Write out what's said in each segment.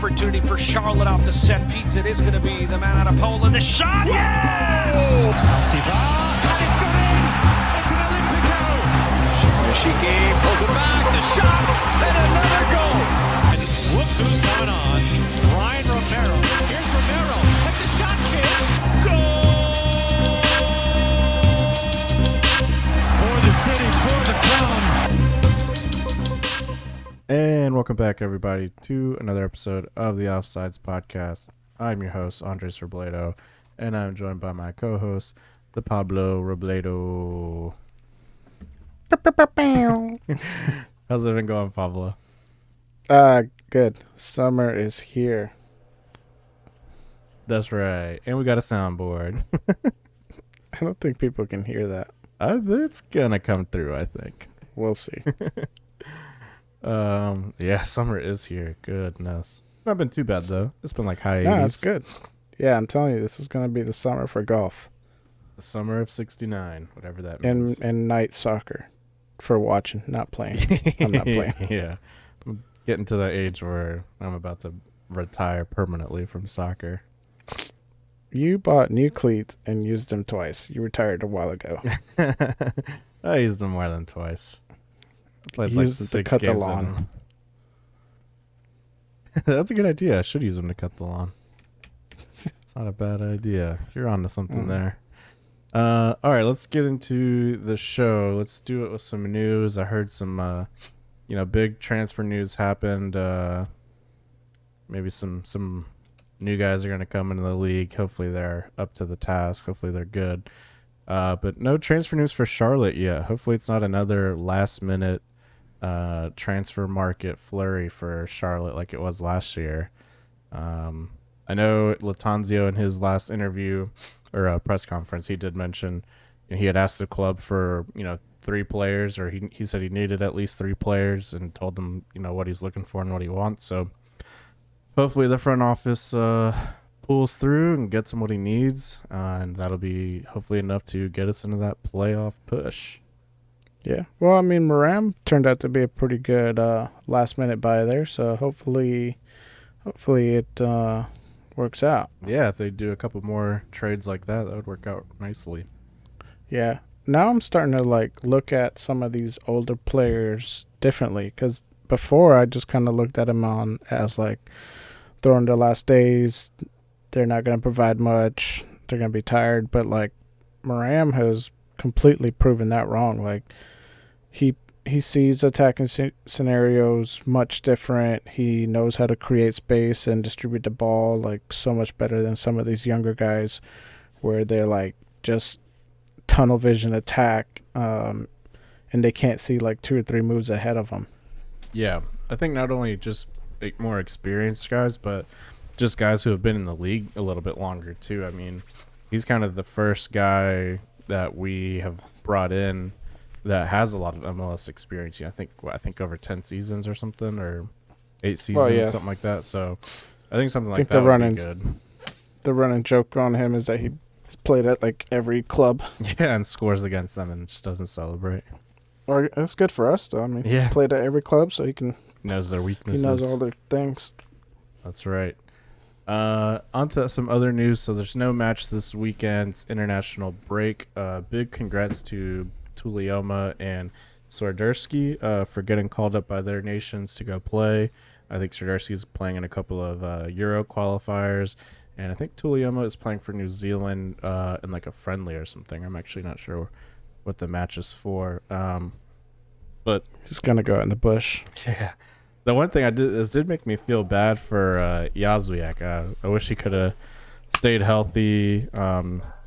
opportunity for Charlotte off the set piece. It is going to be the man out of Poland. The shot, yes! And it's gone in. It's an Olympico. Shiki pulls it back. The shot and another goal. And look who's coming on. Ryan Romero. Here's Romero. Hit the shot, kid. Goal! For the city, for the crown. And welcome back, everybody, to another episode of the Offsides Podcast. I'm your host, Andres Robledo, and I'm joined by my co-host, the Pablo Robledo. How's it been going, Pablo? Good. Summer is here. That's right. And we got a soundboard. I don't think people can hear that. It's gonna come through, I think. We'll see. Yeah, summer is here. Goodness. Not been too bad, though. It's been like high 80s. No, it's good. Yeah, I'm telling you, this is going to be the summer for golf. The summer of 69, whatever that means. And night soccer for watching, not playing. I'm not playing. Yeah. I'm getting to that age where I'm about to retire permanently from soccer. You bought new cleats and used them twice. You retired a while ago. I used them more than twice. I played Used them to 6 cut the games in lawn. them. That's a good idea. I should use them to cut the lawn. It's not a bad idea. You're on to something there. All right, let's get into the show. Let's do it with some news. I heard some, big transfer news happened. Maybe some new guys are going to come into the league. Hopefully they're up to the task. Hopefully they're good. But no transfer news for Charlotte yet. Hopefully it's not another last-minute transfer market flurry for Charlotte like it was last year. I know Latanzio in his last interview or press conference, he did mention he had asked the club for 3 players, or he said he needed at least 3 players, and told them what he's looking for and what he wants. So hopefully the front office pulls through and gets him what he needs, and that'll be hopefully enough to get us into that playoff push. Yeah. Well, I mean, Moram turned out to be a pretty good last-minute buy there, so hopefully it works out. Yeah, if they do a couple more trades like that, that would work out nicely. Yeah. Now I'm starting to look at some of these older players differently, because before I just kind of looked at them on as they're on their last days, they're not going to provide much, they're going to be tired. But Moram has completely proven that wrong. He sees attacking scenarios much different. He knows how to create space and distribute the ball so much better than some of these younger guys, where they're just tunnel vision attack, and they can't see 2 or 3 moves ahead of them. Yeah, I think not only just more experienced guys, but just guys who have been in the league a little bit longer too. I mean, he's kind of the first guy that we have brought in that has a lot of MLS experience. I think over 10 seasons or something, or 8 seasons, something like that. So I think something like that would be good. The running joke on him is that he's played at every club. Yeah, and scores against them and just doesn't celebrate. Or that's good for us, though. I mean, yeah, he played at every club, so he knows their weaknesses. He knows all their things. That's right. On to some other news. So there's no match this weekend. It's international break. Big congrats to Tulioma and Swiderski for getting called up by their nations to go play. I think Swiderski's playing in a couple of Euro qualifiers, and I think Tulioma is playing for New Zealand in a friendly or something. I'm actually not sure what the match is for. But just gonna go out in the bush. Yeah. The one thing did make me feel bad for Yazwiak. I wish he could have stayed healthy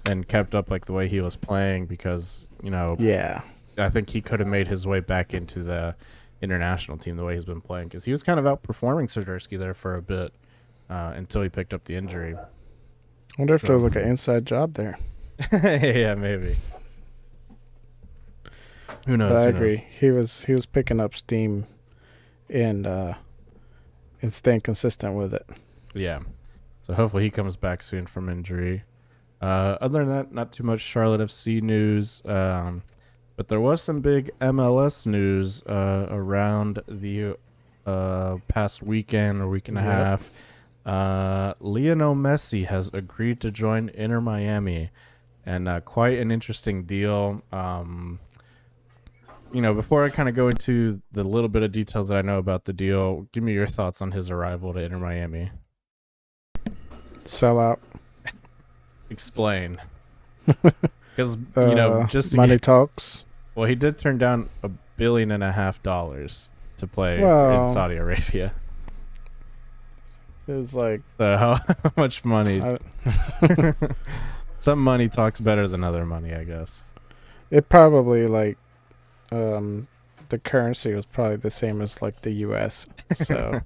and kept up the way he was playing, because yeah, I think he could have made his way back into the international team the way he's been playing, because he was kind of outperforming Swiderski there for a bit until he picked up the injury. I wonder if there was an inside job there. Yeah, maybe. Who knows? But I agree. He was picking up steam and staying consistent with it. Yeah. So hopefully he comes back soon from injury. Other than that, not too much Charlotte FC news. But there was some big MLS news around the past weekend or week and a half. Lionel Messi has agreed to join Inter Miami, and quite an interesting deal. Before I kind of go into the little bit of details that I know about the deal, give me your thoughts on his arrival to Inter Miami. Sell out. Explain. Because, just to money talks. Well, he did turn down $1.5 billion to play in Saudi Arabia. It was like, So how much money? Some money talks better than other money, I guess. it probably like, the currency was probably the same as like the U.S. So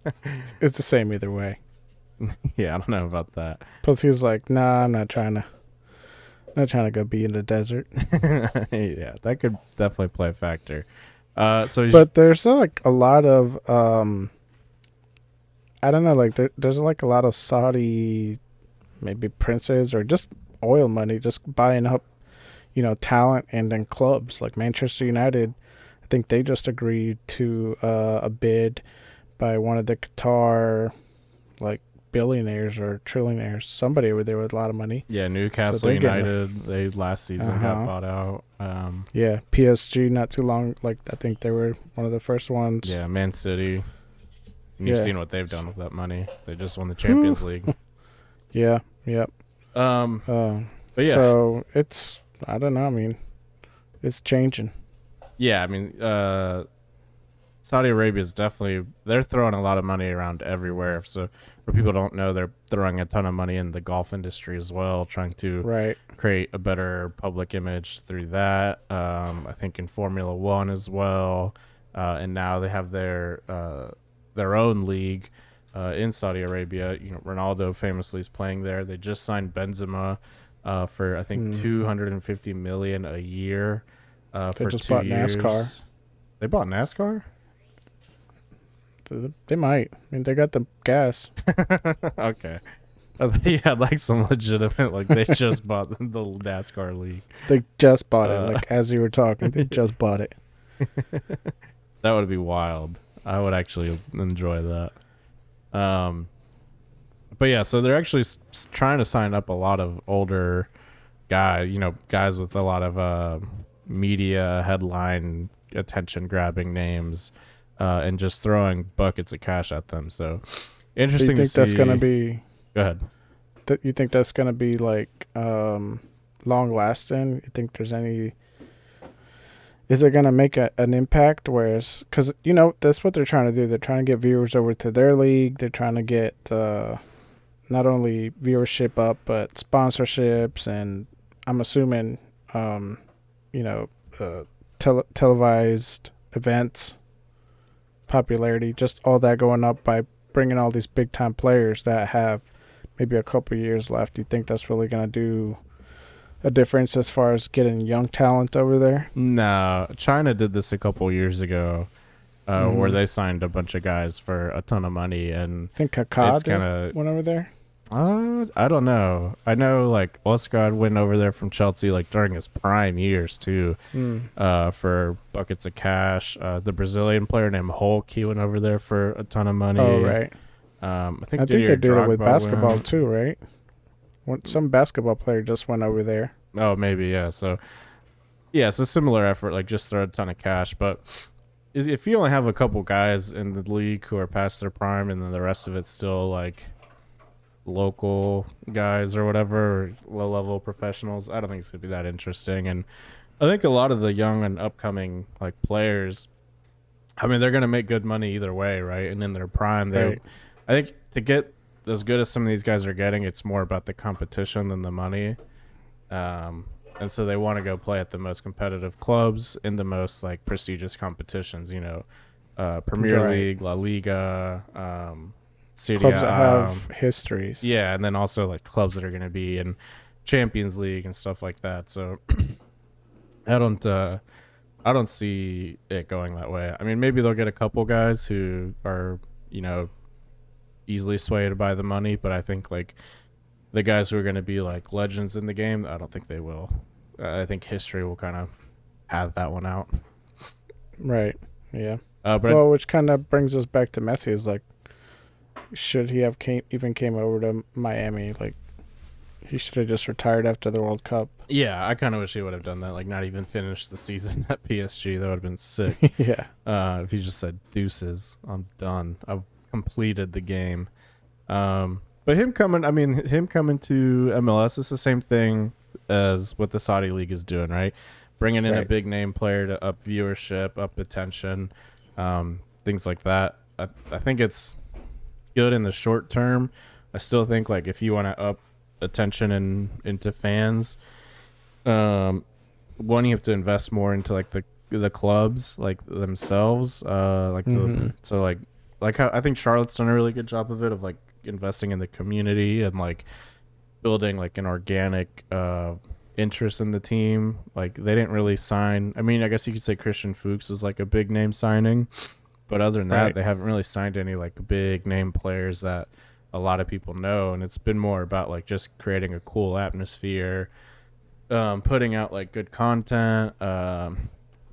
it's the same either way. Yeah, I don't know about that. Plus, he was like, "Nah, I'm not trying to go be in the desert." Yeah, that could definitely play a factor. But there's like a lot of I don't know, like there's like a lot of Saudi, maybe princes or just oil money, just buying up, talent and then clubs like Manchester United. I think they just agreed to a bid by one of the Qatar, like, billionaires or trillionaires, somebody over there with a lot of money. Yeah, Newcastle United, they last season got bought out. Yeah, PSG not too long, like I think they were one of the first ones. Yeah, Man City. And you've seen what they've done with that money. They just won the Champions League. Yeah, yep. But yeah. So it's, I don't know, I mean, it's changing. Yeah, I mean, Saudi Arabia is they're throwing a lot of money around everywhere. So for people who don't know, they're throwing a ton of money in the golf industry as well, trying to create a better public image through that. I think in Formula One as well. And now they have their own league in Saudi Arabia. Ronaldo famously is playing there. They just signed Benzema for I think $250 million a year for 2 years. NASCAR. They bought NASCAR? They might. I mean, they got the gas. Okay. They had like some legitimate, like they just bought the NASCAR league. They just bought it. Like as you were talking, they just bought it. That would be wild. I would actually enjoy that. But yeah, so they're actually trying to sign up a lot of older guys with a lot of media headline attention grabbing names, and just throwing buckets of cash at them. So interesting to see. That's going to be... Go ahead. You think that's going to be like long lasting? You think there's any... Is it going to make an impact? Whereas, because, that's what they're trying to do. They're trying to get viewers over to their league. They're trying to get not only viewership up, but sponsorships. And I'm assuming, televised events, popularity, just all that going up by bringing all these big time players that have maybe a couple years left. Do you think that's really going to do a difference as far as getting young talent over there? No, China did this a couple years ago, where they signed a bunch of guys for a ton of money, and I think Kaká went over there. I don't know. I know like Oscar went over there from Chelsea like during his prime years too, for buckets of cash. The Brazilian player named Hulk, he went over there for a ton of money. Oh right. I think they do it with basketball too, right? Some basketball player just went over there. Oh, maybe, yeah. So, yeah, it's a similar effort, like just throw a ton of cash. But if you only have a couple guys in the league who are past their prime and then the rest of it's still like local guys or whatever, or low-level professionals, I don't think it's going to be that interesting. And I think a lot of the young and upcoming like players, I mean, they're going to make good money either way, right? And in their prime, I think to get as good as some of these guys are getting, it's more about the competition than the money. And so they want to go play at the most competitive clubs in the most like prestigious competitions, Premier League, La Liga, Serie clubs that have histories. Yeah, and then also like clubs that are going to be in Champions League and stuff like that. So I don't see it going that way. I mean, maybe they'll get a couple guys who are, easily swayed by the money, but I think like the guys who are going to be like legends in the game, I don't think they will. I think history will kind of have that one out. Right. Yeah. Well, which kind of brings us back to Messi. Is like, should he have even came over to Miami? Like, he should have just retired after the World Cup. Yeah, I kind of wish he would have done that. Like, not even finish the season at PSG. That would have been sick. Yeah. If he just said, deuces, I'm done. I've completed the game. But him coming to MLS is the same thing as what the Saudi League is doing, right? Bringing in a big name player to up viewership, up attention, things like that. I think it's good in the short term. I still think, like, if you want to up attention into fans, one, you have to invest more into like the clubs, like themselves, so how I think Charlotte's done a really good job of it, of like investing in the community and like building like an organic interest in the team. Like, they didn't really sign, I mean, I guess you could say Christian Fuchs is like a big name signing, but other than that, they haven't really signed any like big name players that a lot of people know, and it's been more about like just creating a cool atmosphere, putting out like good content,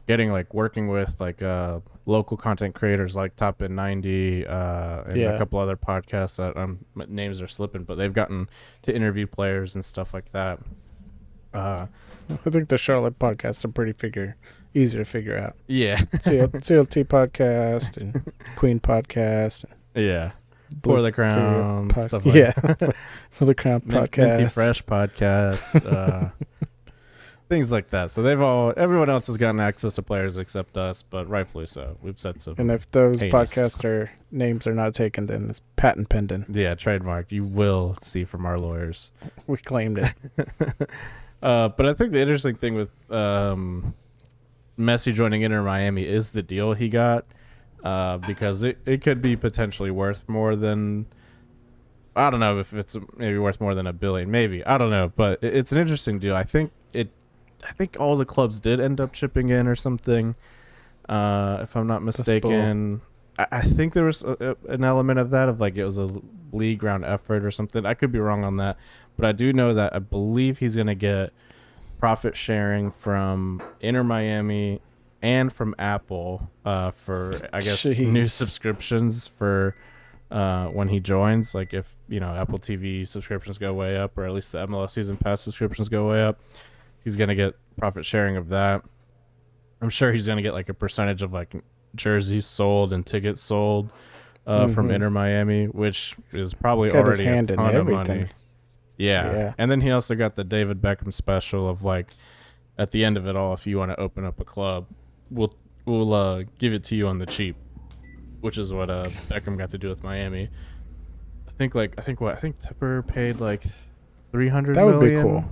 getting like working with like local content creators like Top in 90 and a couple other podcasts that names are slipping, but they've gotten to interview players and stuff like that. I think the Charlotte podcasts are easier to figure out. Yeah. CLT podcast and Queen podcast. Yeah. For the Crown, stuff like that. For the Crown podcast. Minty Fresh podcast. Things like that. So everyone else has gotten access to players except us, but rightfully so. We've said some. And if those podcaster names are not taken, then it's patent pending. Yeah, trademark. You will see from our lawyers. We claimed it. But I think the interesting thing with Messi joining Inter Miami is the deal he got. Because it could be potentially worth more than, I don't know if it's maybe worth more than $1 billion, maybe, I don't know, but it's an interesting deal. I think all the clubs did end up chipping in or something, if I'm not mistaken. I think there was an element of that, of like it was a league round effort or something. I could be wrong on that, but I do know that I believe he's going to get profit sharing from Inter Miami and from Apple for, I guess, new subscriptions for when he joins. Like, if, Apple TV subscriptions go way up, or at least the MLS season pass subscriptions go way up, he's going to get profit sharing of that. I'm sure he's going to get like a percentage of like jerseys sold and tickets sold from Inter Miami, which is probably already a ton of money. Yeah. And then he also got the David Beckham special of like, at the end of it all, if you want to open up a club, we'll give it to you on the cheap, which is what Beckham got to do with Miami. I think Tepper paid like $300 million. That would be cool.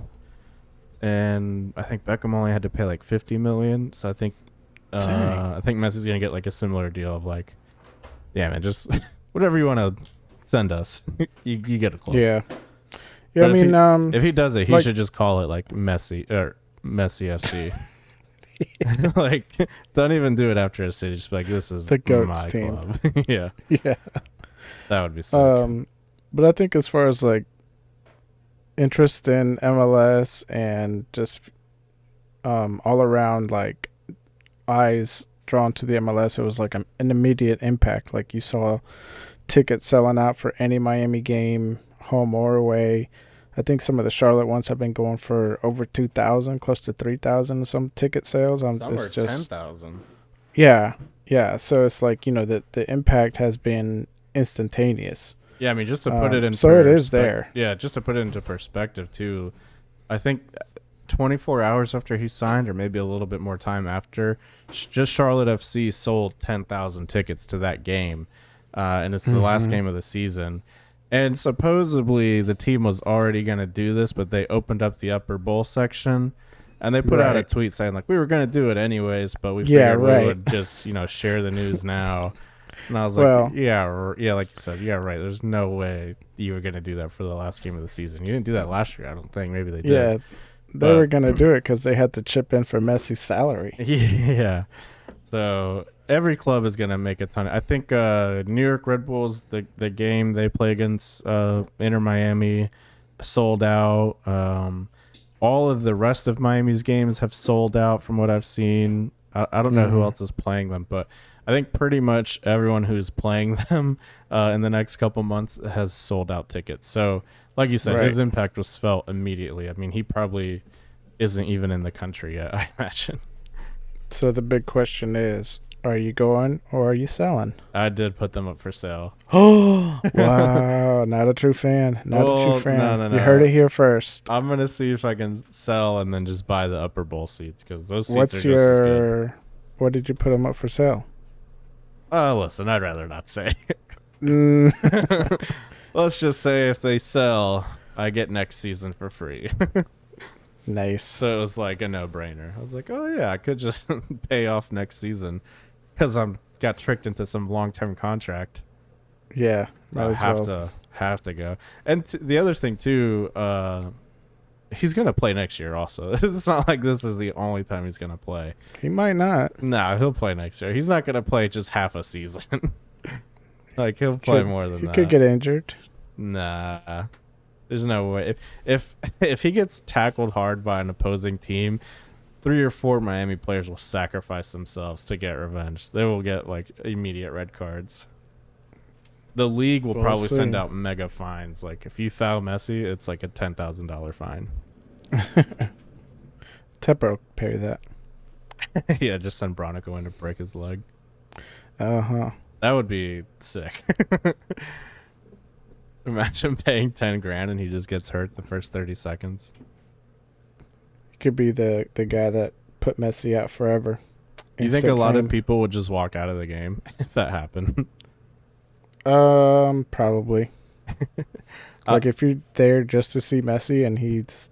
And I think Beckham only had to pay like $50 million. So I think Messi's gonna get like a similar deal of like, yeah, man, just whatever you want to send us, you get a club. Yeah. But I mean, if he does it, he should just call it like Messi FC. Like, don't even do it after a city. Just be like, this is the GOATs my team. club. Yeah, that would be sick. But I think as far as like interest in MLS and just all around like eyes drawn to the MLS, it was like an immediate impact. Like, you saw tickets selling out for any Miami game, home or away. I think some of the Charlotte ones have been going for over 2,000, close to 3,000 some ticket sales. Some are 10,000. Yeah. So it's like, the impact has been instantaneous. Yeah, I mean, just to put it in so it is there. Yeah, just to put it into perspective too, I think 24 hours after he signed, or maybe a little bit more time after, just Charlotte FC sold 10,000 tickets to that game, and it's the last game of the season. And supposedly the team was already going to do this, but they opened up the upper bowl section, and they put out a tweet saying like, we were going to do it anyways, but we figured we would just share the news now. And I was like, yeah, like you said, yeah, right. There's no way you were going to do that for the last game of the season. You didn't do that last year, I don't think. Maybe they did. Yeah, they were going to do it because they had to chip in for Messi's salary. Yeah. So every club is going to make a ton. I think New York Red Bulls, the game they play against Inter Miami, sold out. All of the rest of Miami's games have sold out from what I've seen. I don't know who else is playing them, but I think pretty much everyone who's playing them in the next couple months has sold out tickets. So, like you said, his impact was felt immediately. I mean, he probably isn't even in the country yet, I imagine. So the big question is, are you going or are you selling? I did put them up for sale. Oh, wow. Not a true fan. Not a true fan. No. You heard it here first. I'm going to see if I can sell and then just buy the upper bowl seats because those seats What's are just as good. What did you put them up for sale? Listen, I'd rather not say. Mm. Let's just say if they sell, I get next season for free. Nice. So it was like a no-brainer. I was like, oh yeah, I could just pay off next season because I'm got tricked into some long-term contract. Yeah, I have to go. And the other thing too, he's gonna play next year. Also, it's not like this is the only time he's gonna play. He might not. Nah, he'll play next year. He's not gonna play just half a season. Like he'll play more than that. He could get injured. Nah. There's no way. If he gets tackled hard by an opposing team, 3 or 4 Miami players will sacrifice themselves to get revenge. They will get like immediate red cards. The league will probably send out mega fines. Like if you foul Messi, it's like a $10,000 fine. Tepper pay that. Yeah, just send Bronico in to break his leg. Uh-huh. That would be sick. Imagine paying 10 grand and he just gets hurt the first 30 seconds. He could be the guy that put Messi out forever. You think a lot of people would just walk out of the game if that happened? Probably. Like if you're there just to see Messi and he's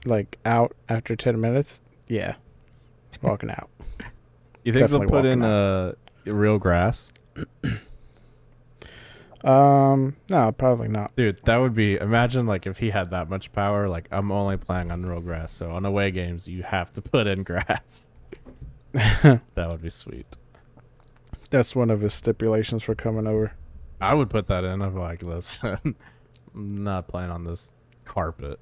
like out after 10 minutes, yeah, walking out. You think they'll put in real grass? No, probably not. Dude, that would be, imagine like if he had that much power, like I'm only playing on real grass, so on away games you have to put in grass. That would be sweet. That's one of his stipulations for coming over. I would put that in. I'm like, listen, I'm not playing on this carpet.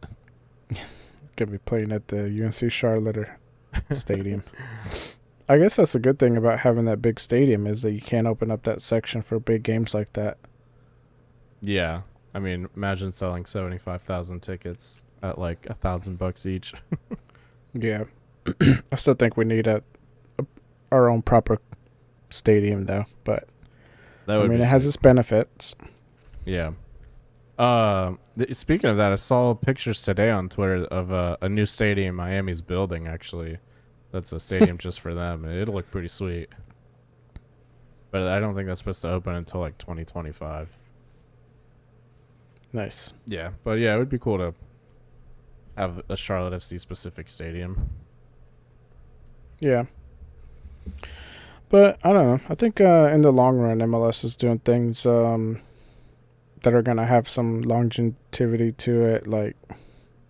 Gonna be playing at the UNC Charlotte stadium. I guess that's a good thing about having that big stadium is that you can't open up that section for big games like that. Yeah, I mean, imagine selling 75,000 tickets at like $1,000 each. Yeah, I still think we need our own proper stadium though. But That would I mean, be it has sweet. its benefits. Yeah. Speaking of that, I saw pictures today on Twitter of a new stadium Miami's building. Actually, that's a stadium just for them. It'll look pretty sweet. But I don't think that's supposed to open until like 2025. Nice. Yeah, but yeah, it would be cool to have a Charlotte FC specific stadium. Yeah. But I don't know. I think in the long run, MLS is doing things that are going to have some longevity to it, like,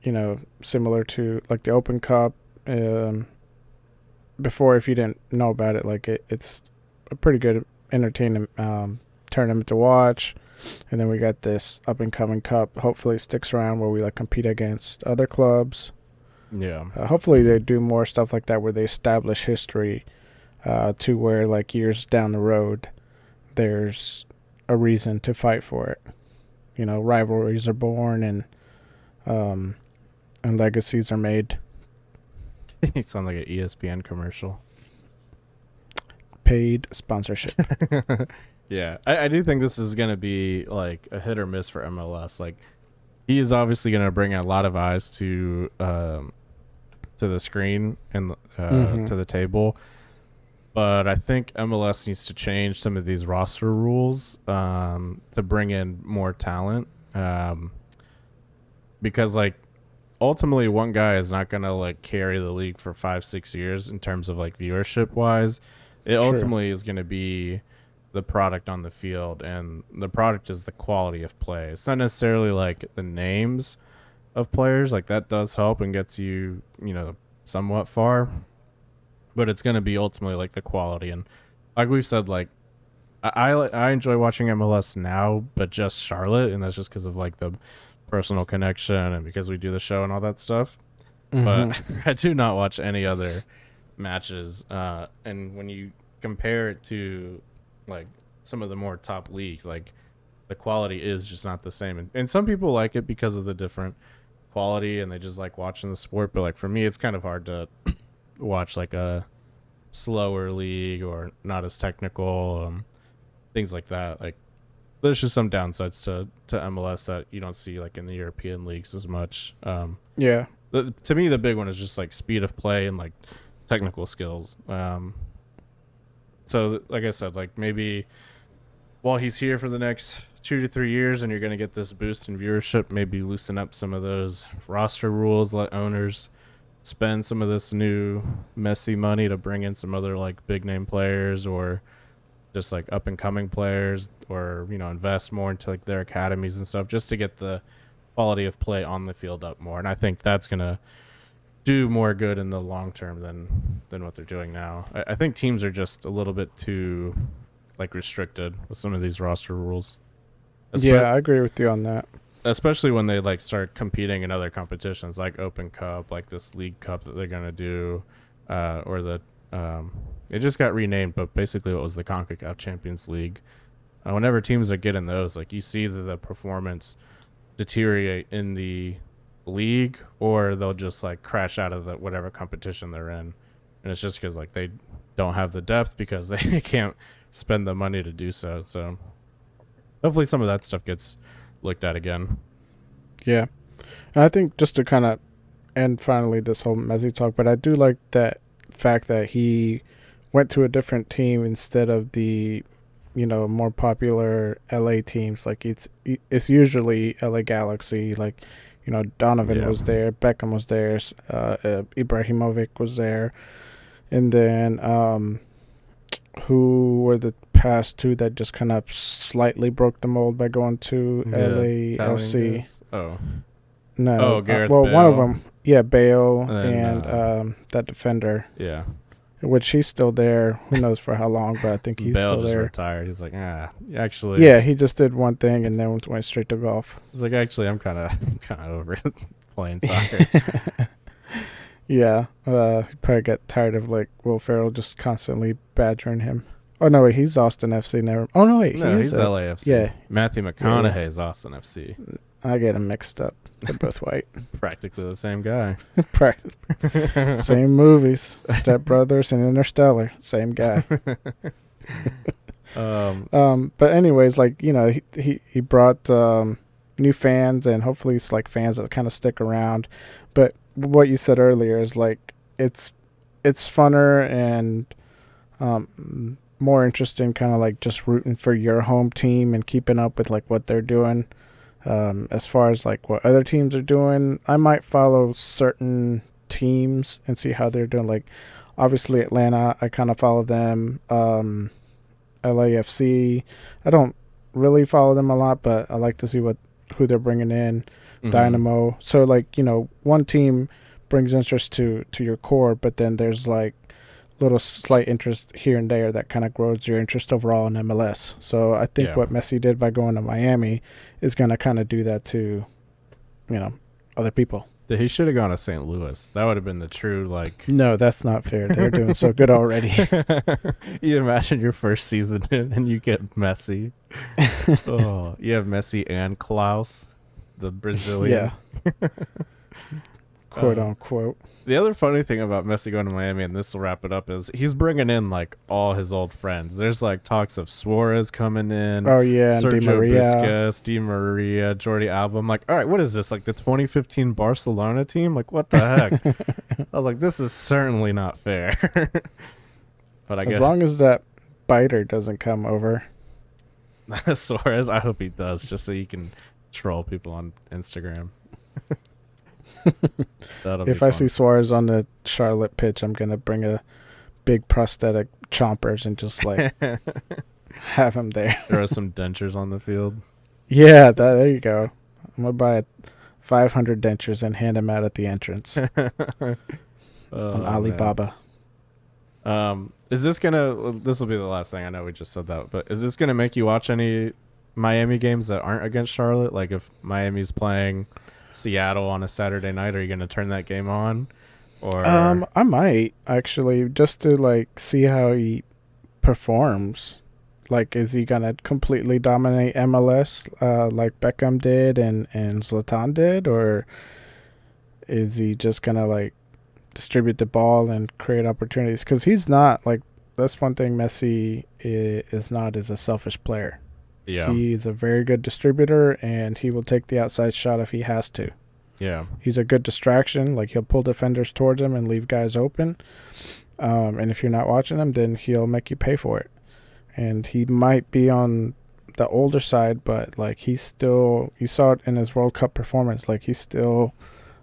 you know, similar to like the Open Cup. Before, if you didn't know about it, like it's a pretty good entertaining tournament to watch. And then we got this up and coming cup. Hopefully it sticks around where we like compete against other clubs. Yeah. Hopefully they do more stuff like that where they establish history to where like years down the road there's a reason to fight for it. You know, rivalries are born and legacies are made. You sound like an ESPN commercial. Paid sponsorship. Yeah, I do think this is going to be like a hit or miss for MLS. Like, he is obviously going to bring a lot of eyes to the screen and to the table. But I think MLS needs to change some of these roster rules to bring in more talent. Because, like, ultimately one guy is not going to, like, carry the league for 5-6 years in terms of, like, viewership-wise. It ultimately is going to be the product on the field, and the product is the quality of play. It's not necessarily like the names of players, like that does help and gets you, you know, somewhat far, but it's going to be ultimately like the quality. And like we said, like I enjoy watching MLS now, but just Charlotte, and that's just because of like the personal connection and because we do the show and all that stuff. But I do not watch any other matches, and when you compare it to like some of the more top leagues, like the quality is just not the same. And some people like it because of the different quality and they just like watching the sport. But like for me, it's kind of hard to watch like a slower league or not as technical, things like that. Like there's just some downsides to MLS that you don't see like in the European leagues as much. Yeah. To me, the big one is just like speed of play and like technical skills. So like I said, like maybe while he's here for the next 2 to 3 years and you're going to get this boost in viewership, maybe loosen up some of those roster rules, let owners spend some of this new Messi money to bring in some other like big name players or just like up and coming players, or, you know, invest more into like their academies and stuff just to get the quality of play on the field up more. And I think that's going to do more good in the long term than what they're doing now. I think teams are just a little bit too like restricted with some of these roster rules. Yeah, I agree with you on that. Especially when they like start competing in other competitions like Open Cup, like this League Cup that they're gonna do, or the it just got renamed, but basically it was the CONCACAF Champions League. Whenever teams are getting those, like you see the performance deteriorate in the league, or they'll just like crash out of the whatever competition they're in, and it's just because like they don't have the depth because they can't spend the money to do so. So hopefully some of that stuff gets looked at again. Yeah. And I think just to kind of end finally this whole Messi talk, but I do like that fact that he went to a different team instead of the, you know, more popular LA teams. Like it's usually LA Galaxy. Like, you know, Donovan was there, Beckham was there, Ibrahimovic was there, and then who were the past two that just kind of slightly broke the mold by going to LAFC? Oh, no. Gareth well, Bale. one of them, Bale And then, that defender. Yeah. Which he's still there. Who knows for how long, but I think he's Bale still just there. retired. He's like, actually. Yeah, he just did one thing and then went straight to golf. He's like, actually, I'm kind of over playing soccer. Yeah, he probably got tired of like Will Ferrell just constantly badgering him. Oh no, wait, he's Austin FC. Never. Oh no, wait, No, he's LAFC. Yeah, Matthew McConaughey is Austin FC. I get them mixed up. They're both white. Practically the same guy. Same movies. Step Brothers and Interstellar. Same guy. But anyways, like, you know, he brought new fans, and hopefully it's like fans that kind of stick around. But what you said earlier is like it's funner and more interesting, kind of like just rooting for your home team and keeping up with like what they're doing. As far as like what other teams are doing, I might follow certain teams and see how they're doing. Like obviously Atlanta, I kind of follow them. LAFC, I don't really follow them a lot, but I like to see who they're bringing in. Mm-hmm. Dynamo. So like, you know, one team brings interest to your core, but then there's like little slight interest here and there that kind of grows your interest overall in MLS. So I think what Messi did by going to Miami is going to kind of do that to, you know, other people. He should have gone to St. Louis. That would have been the true, like... No, that's not fair. They're doing so good already. You imagine your first season and you get Messi. Oh, you have Messi and Klaus, the Brazilian. Yeah. Quote unquote. The other funny thing about Messi going to Miami, and this will wrap it up, is he's bringing in like all his old friends. There's like talks of Suarez coming in. Oh yeah, Sergio Di Maria. Busquets, Di Maria, Jordi Alba. I'm like, all right, what is this? Like the 2015 Barcelona team? Like what the heck? I was like, this is certainly not fair. But I guess as long as that biter doesn't come over. Suarez, I hope he does, just so you can troll people on Instagram. If I see Suarez on the Charlotte pitch, I'm gonna bring a big prosthetic chompers and just like have him there. Throw some dentures on the field. Yeah, there you go. I'm gonna buy 500 dentures and hand them out at the entrance on Alibaba. Is this gonna? This will be the last thing. I know we just said that, but is this gonna make you watch any Miami games that aren't against Charlotte? Like if Miami's playing Seattle on a Saturday night, are you going to turn that game on? Or I might actually, just to like see how he performs. Like, is he gonna completely dominate MLS like Beckham did and Zlatan did, or is he just gonna like distribute the ball and create opportunities? Because he's not like, that's one thing Messi is not, is a selfish player. Yeah. He's a very good distributor, and he will take the outside shot if he has to. Yeah. He's a good distraction. Like, he'll pull defenders towards him and leave guys open. And if you're not watching him, then he'll make you pay for it. And he might be on the older side, but like, he's still, you saw it in his World Cup performance. Like, he's still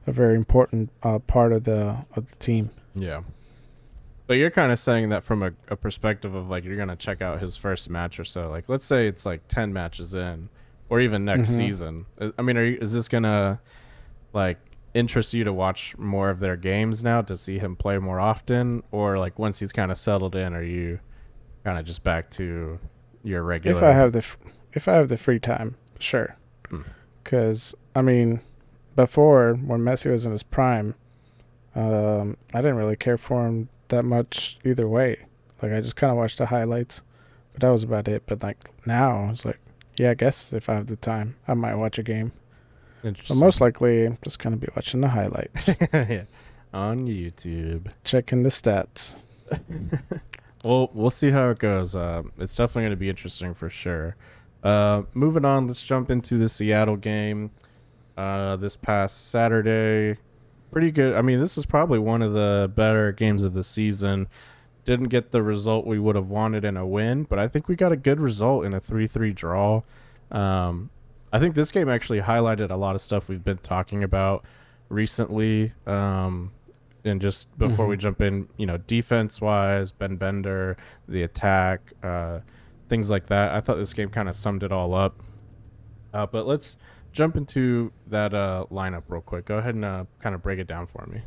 a very important part of the team. Yeah. But you're kind of saying that from a perspective of like, you're going to check out his first match or so. Like, let's say it's like 10 matches in, or even next season. I mean, is this going to like interest you to watch more of their games now, to see him play more often? Or like, once he's kind of settled in, are you kind of just back to your regular? If I have the free time, sure. Because, I mean, before, when Messi was in his prime, I didn't really care for him that much either way. Like, I just kind of watched the highlights, but that was about it. But like, now it's like, yeah, I guess if I have the time, I might watch a game. But most likely I'm just gonna be watching the highlights. Yeah. On YouTube, checking the stats. Well, we'll see how it goes. It's definitely going to be interesting for sure. Moving on, let's jump into the Seattle game this past Saturday. Pretty good. I mean, this was probably one of the better games of the season. Didn't get the result we would have wanted in a win, but I think we got a good result in a 3-3 draw. I think this game actually highlighted a lot of stuff we've been talking about recently. And just before we jump in, you know, defense-wise, Ben Bender, the attack, things like that. I thought this game kind of summed it all up. But let's jump into that lineup real quick. Go ahead and kind of break it down for me.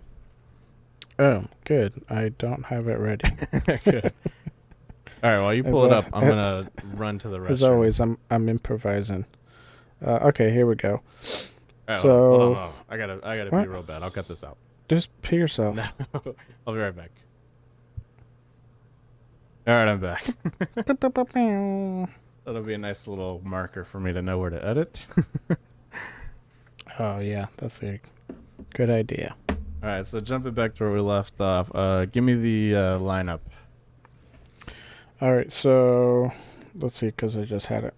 Oh, good. I don't have it ready. Good. All right, while you pull it up, I'm going to run to the restroom. As always, I'm improvising. Okay, here we go. Right, so hold on. I gotta be real bad. I'll cut this out. Just pee yourself. No, I'll be right back. All right, I'm back. That'll be a nice little marker for me to know where to edit. Oh, yeah, that's a good idea. All right, so jumping back to where we left off, give me the lineup. All right, so let's see, because I just had it.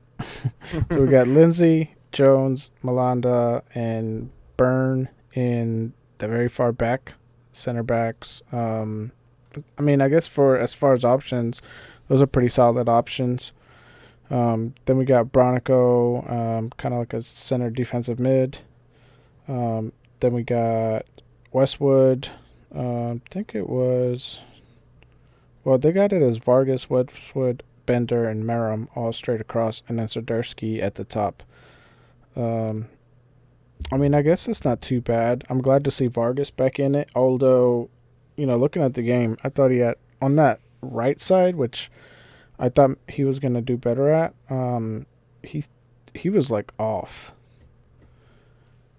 So we got Lindsay, Jones, Malanda, and Byrne in the very far back, center backs. I mean, I guess as far as options, those are pretty solid options. Then we got Bronico, kind of like a center defensive mid. Then we got Westwood. I think it was, well, they got it as Vargas, Westwood, Bender, and Merrim all straight across, and then Swiderski at the top. I mean, I guess it's not too bad. I'm glad to see Vargas back in it, although, you know, looking at the game, I thought he had, on that right side, which I thought he was going to do better at, he was, like, off.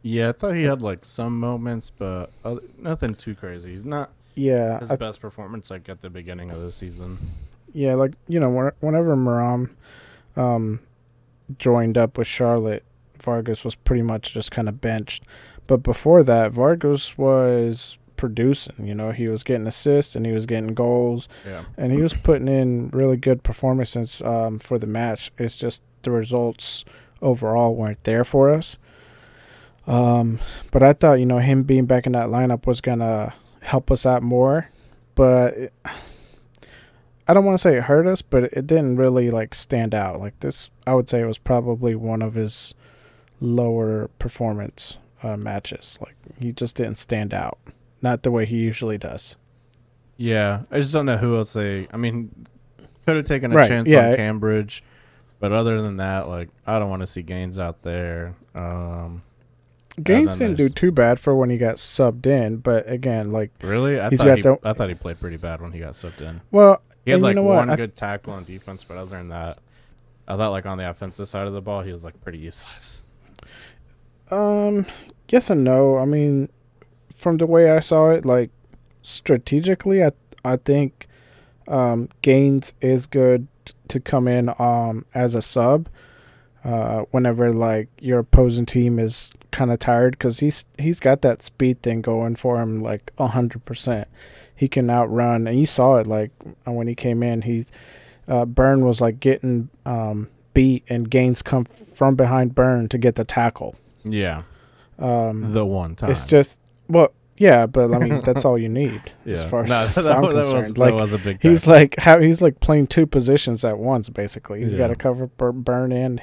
Yeah, I thought he had, like, some moments, but nothing too crazy. He's not his best performance, like, at the beginning of the season. Yeah, like, you know, whenever Merrim joined up with Charlotte, Vargas was pretty much just kind of benched. But before that, Vargas was producing. You know, he was getting assists and he was getting goals. Yeah. And he was putting in really good performances for the match. It's just the results overall weren't there for us. But I thought, you know, him being back in that lineup was going to help us out more. But I don't want to say it hurt us, but it didn't really, like, stand out. Like, this, I would say it was probably one of his lower performance matches. Like, he just didn't stand out. Not the way he usually does. Yeah, I just don't know who else I mean, could have taken a chance on Cambridge, but other than that, like, I don't want to see Gaines out there. Gaines didn't do too bad for when he got subbed in, but again, like, really, I thought he played pretty bad when he got subbed in. Well, he had like one good tackle on defense, but other than that, I thought like on the offensive side of the ball, he was like pretty useless. Yes and no. I mean, from the way I saw it, like, strategically, I think Gaines is good to come in as a sub whenever like your opposing team is kind of tired, because he's got that speed thing going for him like 100%. He can outrun, and you saw it like when he came in. Byrne was like getting beat, and Gaines come from behind Byrne to get the tackle. Yeah. The one time. It's just yeah, but I mean that's all you need Yeah. as far as that I'm was, concerned. that was a big He's tackle. he's like playing two positions at once basically. He's got Yeah. to cover Byrne and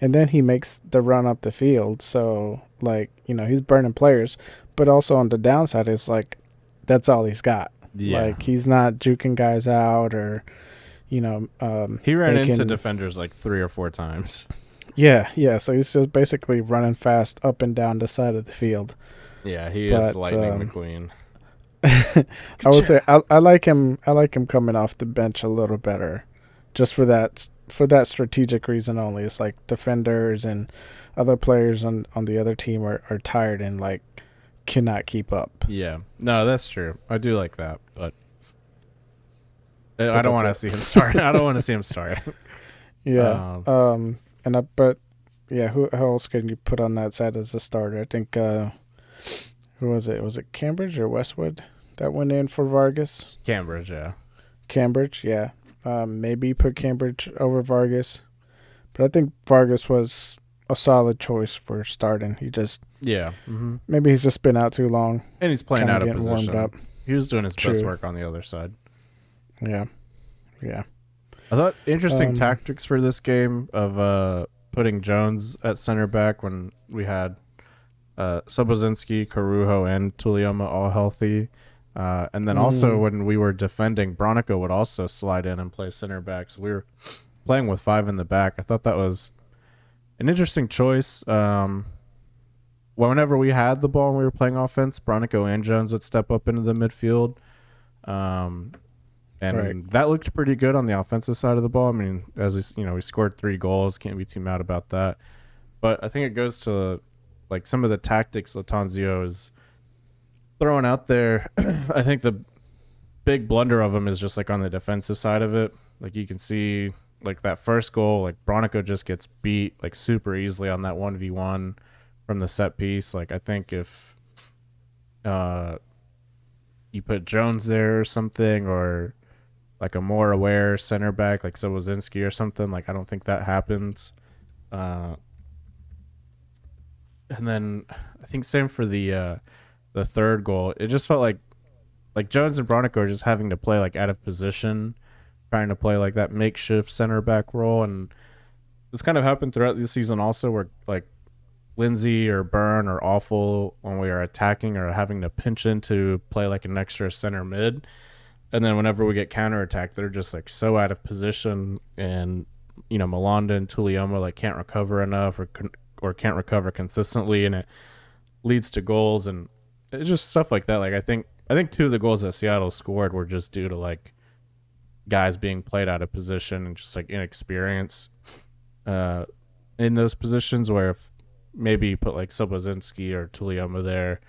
then he makes the run up the field. So like he's burning players, but also on the downside it's like that's all he's got. Yeah. Like he's not juking guys out or He ran into defenders like 3 or 4 times. Yeah. So he's just basically running fast up and down the side of the field. Yeah, he is Lightning McQueen. I will say I like him. I like him coming off the bench a little better, just for that strategic reason only. It's like defenders and other players on the other team are tired and like cannot keep up. Yeah, no, that's true. I do like that, but I don't want to see him start. I don't want to see him start. Yeah. Who else can you put on that side as a starter? I think. Who was it? Was it Cambridge or Westwood that went in for Vargas? Cambridge, yeah. Cambridge, yeah. Maybe put Cambridge over Vargas. But I think Vargas was a solid choice for starting. He just... Yeah. Mm-hmm. Maybe he's just been out too long. And he's playing out of position. Warmed up. He was doing his best True. work on the other side. Yeah. I thought interesting tactics for this game of putting Jones at center back when we had... Sobozinski, Carujo, and Tulioma all healthy. And then also when we were defending, Bronico would also slide in and play center back. So we were playing with 5 in the back. I thought that was an interesting choice. Whenever we had the ball and we were playing offense, Bronico and Jones would step up into the midfield. And that looked pretty good on the offensive side of the ball. I mean, as we scored 3 goals. Can't be too mad about that. But I think it goes to... like some of the tactics Latanzio is throwing out there. I think the big blunder of him is just like on the defensive side of it. Like you can see like that first goal, like Bronico just gets beat like super easily on that 1v1 from the set piece. Like I think if you put Jones there or something, or like a more aware center back like Sobozinski or something, like I don't think that happens. And then I think same for the third goal. It just felt like Jones and Bronico are just having to play like out of position, trying to play like that makeshift center back role, and this kind of happened throughout the season also, where like Lindsay or Byrne are awful when we are attacking or having to pinch in to play like an extra center mid, and then whenever we get counterattacked, they're just like so out of position, and Malanda and Tulioma like can't recover enough or can't recover consistently, and it leads to goals, and it's just stuff like that. Like I think 2 of the goals that Seattle scored were just due to like guys being played out of position and just like inexperience in those positions, where if maybe you put like Sobozinski or Tulioma there,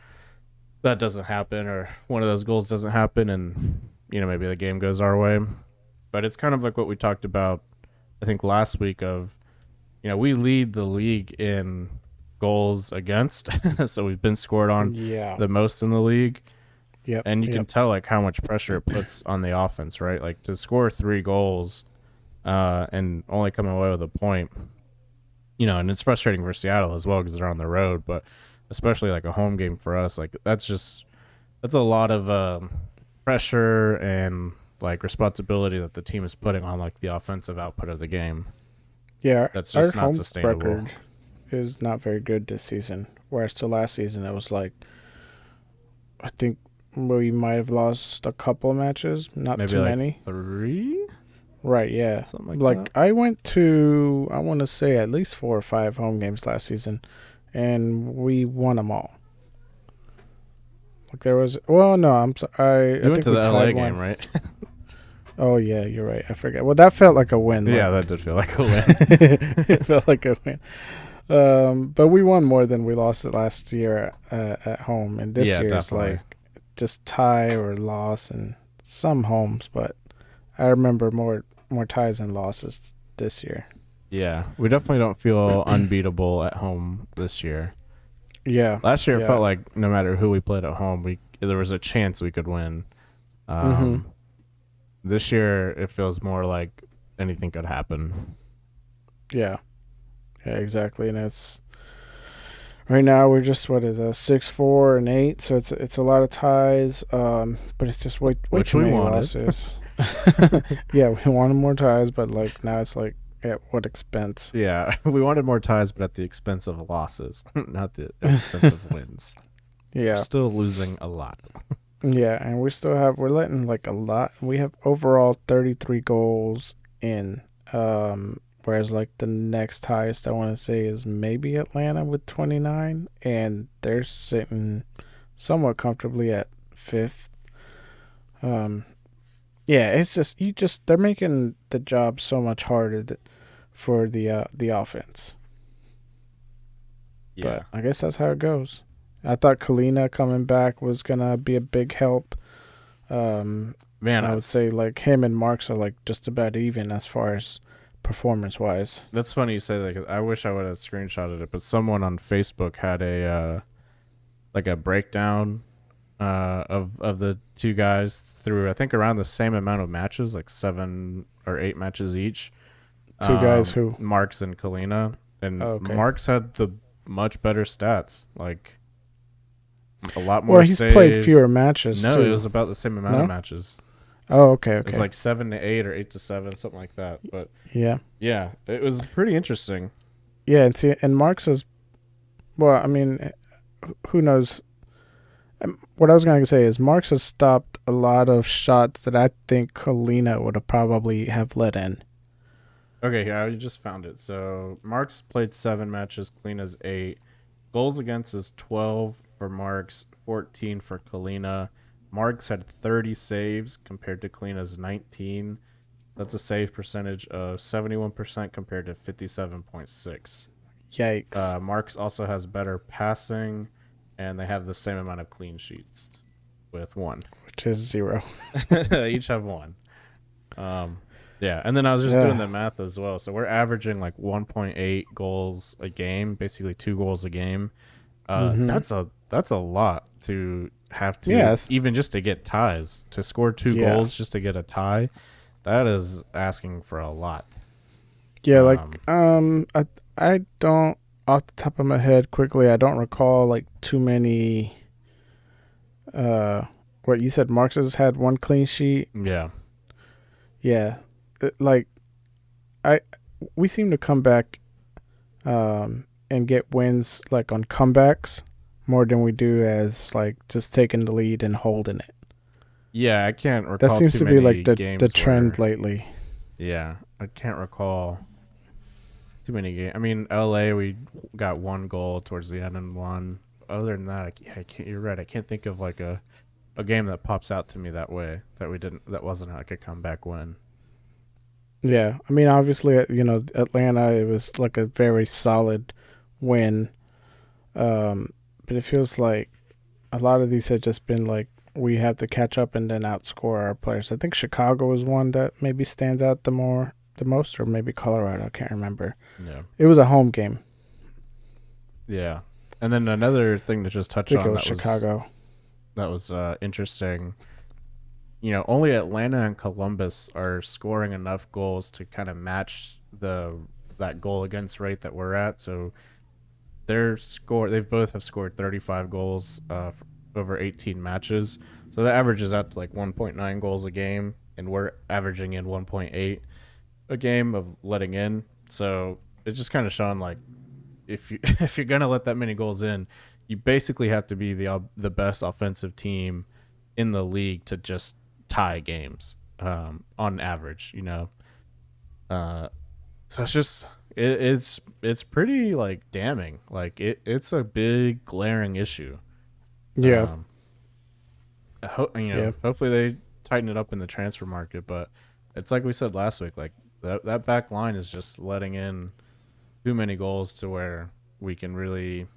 that doesn't happen, or one of those goals doesn't happen, and maybe the game goes our way. But it's kind of like what we talked about I think last week of we lead the league in goals against, so we've been scored on the most in the league. Yep. And you can tell like how much pressure it puts on the offense, right? Like to score 3 goals and only come away with a point, and it's frustrating for Seattle as well because they're on the road, but especially like a home game for us, like that's a lot of pressure and like responsibility that the team is putting on like the offensive output of the game. Yeah, that's just our not home sustainable. Record is not very good this season. Whereas to last season, it was like, I think we might have lost a couple of matches, not maybe too like many. 3. Right? Yeah, something like that. I went to, I want to say at least 4 or 5 home games last season, and we won them all. Like there was, well, no, I You think went to the LA tied game, one. right? Oh yeah, you're right. I forget. Well, that felt like a win. Yeah, that did feel like a win. It felt like a win. But we won more than we lost it last year at home, and this year it's like just tie or loss in some homes. But I remember more ties than losses this year. Yeah, we definitely don't feel unbeatable at home this year. Yeah. Last year it yeah. felt like no matter who we played at home, there was a chance we could win. This year it feels more like anything could happen. Yeah. Yeah, exactly. And it's right now we're just 6-4-8, so it's a lot of ties. But it's just way Which too we many wanted. losses. Yeah, we wanted more ties, but like now it's like at what expense? Yeah, we wanted more ties, but at the expense of losses, not the expense of wins. Yeah. We're still losing a lot. Yeah, and we're letting like a lot. We have overall 33 goals in. Whereas like the next highest I want to say is maybe Atlanta with 29, and they're sitting somewhat comfortably at 5th. Yeah, it's just they're making the job so much harder for the offense. Yeah, But I guess that's how it goes. I thought Kalina coming back was gonna be a big help. man, I would say like him and Marks are like just about even as far as performance wise. that's funny you say that. 'Cause I wish I would have screenshotted it, but someone on Facebook had a like a breakdown of the two guys through I think around the same amount of matches, like 7 or 8 matches each. Two guys who Marks and Kalina, and okay. Marks had the much better stats, like a lot more. Well, he's saves. played fewer matches. No, too. it was about the same amount of matches. Oh, okay. It's like 7 to 8 or 8 to 7, something like that. But yeah, it was pretty interesting. Yeah, and Marks is, well, I mean, who knows? What I was going to say is Marks has stopped a lot of shots that I think Kalina would have probably have let in. Okay, yeah, I just found it. So Marks played 7 matches, Kalina's 8. Goals against is 12 for Marks, 14 for Kalina. Marks had 30 saves compared to Kalina's 19. That's a save percentage of 71% compared to 57.6. Yikes. Marks also has better passing, and they have the same amount of clean sheets with 1. Which is 0. They each have 1. Yeah, and then I was just doing the math as well. So we're averaging like 1.8 goals a game, basically 2 goals a game. That's a lot to have to even just to get ties, to score 2 goals just to get a tie. That is asking for a lot. Yeah, I don't, off the top of my head quickly, I don't recall like too many. What you said, Marks has had 1 clean sheet. Yeah. We seem to come back, and get wins like on comebacks more than we do as like just taking the lead and holding it. Yeah, I can't recall. That seems too to be many like the trend lately. Yeah, I can't recall too many games. I mean, LA, we got 1 goal towards the end and 1. Other than that, I can't. You're right. I can't think of like a game that pops out to me that way that wasn't like a comeback win. Yeah, I mean, obviously, Atlanta, it was like a very solid win, but it feels like a lot of these have just been like we have to catch up and then outscore our players. I think Chicago is one that maybe stands out the most, or maybe Colorado. I can't remember. Yeah, it was a home game. Yeah, and then another thing to just touch on was Chicago. That was interesting. Only Atlanta and Columbus are scoring enough goals to kind of match that goal against rate that we're at. So they both have scored 35 goals over 18 matches. So that averages out to like 1.9 goals a game, and we're averaging in 1.8 a game of letting in. So it's just kind of showing like if you're gonna let that many goals in, you basically have to be the best offensive team in the league to just tie games on average. So it's just it's pretty like damning. Like it's a big glaring issue. Yeah. Hopefully they tighten it up in the transfer market, but it's like we said last week, like that back line is just letting in too many goals to where we can really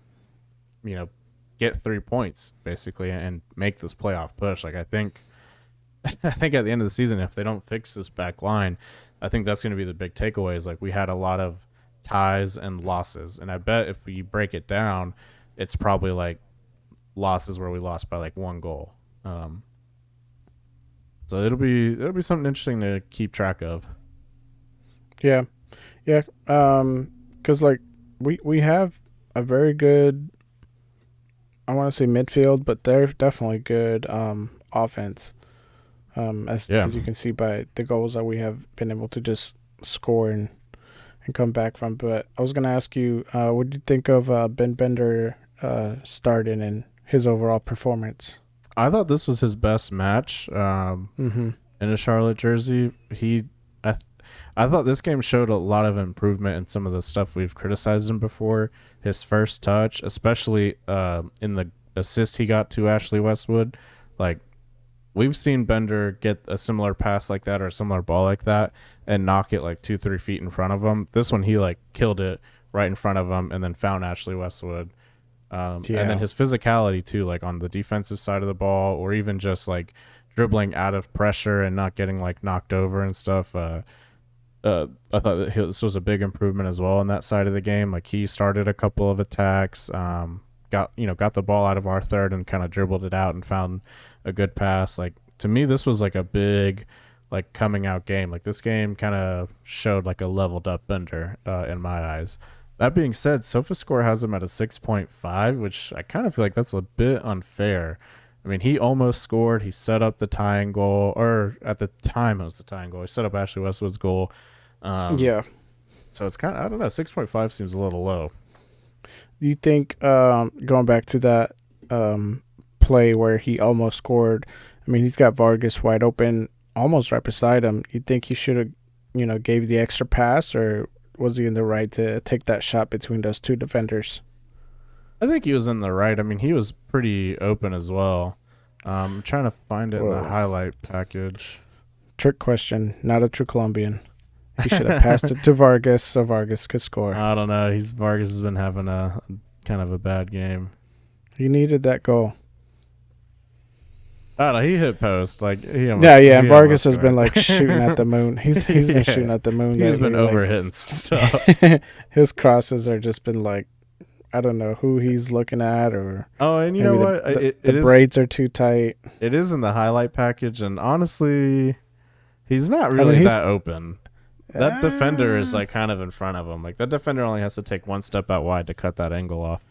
get 3 points basically and make this playoff push. Like I think I think at the end of the season, if they don't fix this back line, I think that's going to be the big takeaway. Is like we had a lot of ties and losses, and I bet if we break it down, it's probably like losses where we lost by like 1 goal. So it'll be something interesting to keep track of. Yeah. 'Cause like we have a very good, I want to say midfield, but they're definitely good offense. As you can see by the goals that we have been able to just score and come back from. But I was gonna ask you, what do you think of Ben Bender starting and his overall performance? I thought this was his best match in a Charlotte jersey. I thought this game showed a lot of improvement in some of the stuff we've criticized him before. His first touch, especially in the assist he got to Ashley Westwood. Like, we've seen Bender get a similar pass like that or a similar ball like that and knock it like 2-3 feet in front of him. This one, he like killed it right in front of him and then found Ashley Westwood. And then his physicality too, like on the defensive side of the ball, or even just like dribbling out of pressure and not getting like knocked over and stuff. I thought that this was a big improvement as well on that side of the game. Like, he started a couple of attacks, got the ball out of our third and kind of dribbled it out and found a good pass. Like, to me, this was like a big like coming out game. Like, this game kind of showed like a leveled up Bender in my eyes. That being said, SofaScore has him at a 6.5, which I kind of feel like that's a bit unfair. I mean, he almost scored. He set up the tying goal, or at the time it was the tying goal. He set up Ashley Westwood's goal. So it's kind of, I don't know, 6.5 seems a little low. Do you think, going back to that play where he almost scored, I mean, he's got Vargas wide open almost right beside him. You think he should have, gave the extra pass, or was he in the right to take that shot between those two defenders? I think he was in the right. I mean, he was pretty open as well. I'm trying to find it in the highlight package. Trick question, not a true Colombian. He should have passed it to Vargas so Vargas could score. I don't know. Vargas has been having a kind of a bad game. He needed that goal. I don't know. He hit post. Like, and Vargas has been like shooting at the moon. He's been shooting at the moon. He's been overhitting some stuff. His crosses are just been like, I don't know who he's looking at, or and you know what? The braids are too tight. It is in the highlight package, and honestly, he's not really that open. That defender is like kind of in front of him. Like, that defender only has to take one step out wide to cut that angle off.